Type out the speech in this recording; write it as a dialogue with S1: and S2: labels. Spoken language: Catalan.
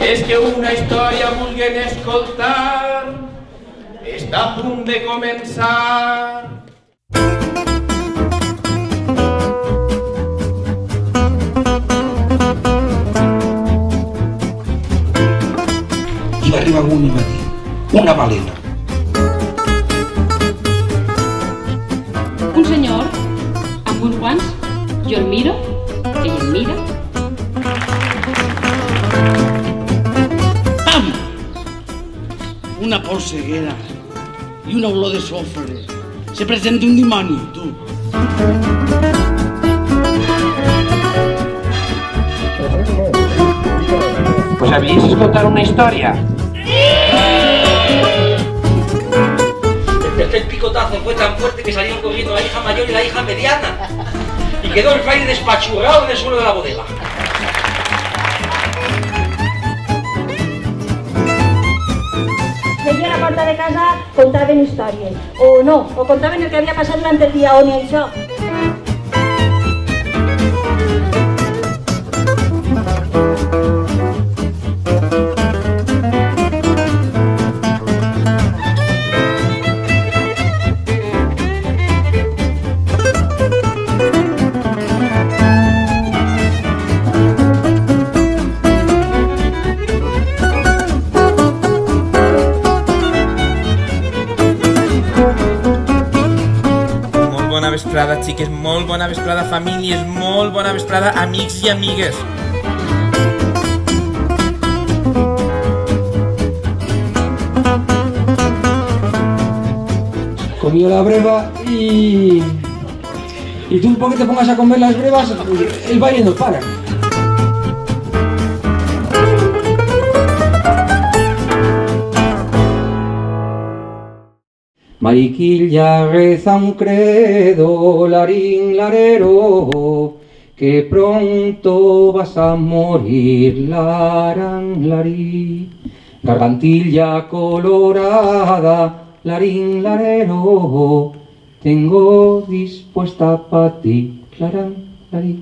S1: És que una història vulguem escoltar està a punt de començar.
S2: I va arribar un i va dir, una balena.
S3: Un senyor amb uns guants, jo el miro, ell em mira.
S4: ¡Pam! Una polseguera y una olor de sofre. Se presenta un dimoni, tu.
S1: Pues ¿habíais escoltat una història?
S5: El tercer picotazo fue tan fuerte que salieron corriendo la hija mayor y la hija mediana. Y quedó el fraile despachurrado en el suelo de la bodega.
S6: Veia a la porta de casa, contaven històries. O no, o contaven el que havia passat durant el dia, o ni això.
S1: Bona vesprada, xiques, molt bona vesprada, famílies, molt bona vesprada, amics i amigues.
S2: Comió la breva y tú porque te pongas a comer las brevas, el baile no para. Mariquilla reza un credo, larín larero, que pronto vas a morir, laran larí. Gargantilla colorada, larín larero, tengo dispuesta pa' ti, laran larí.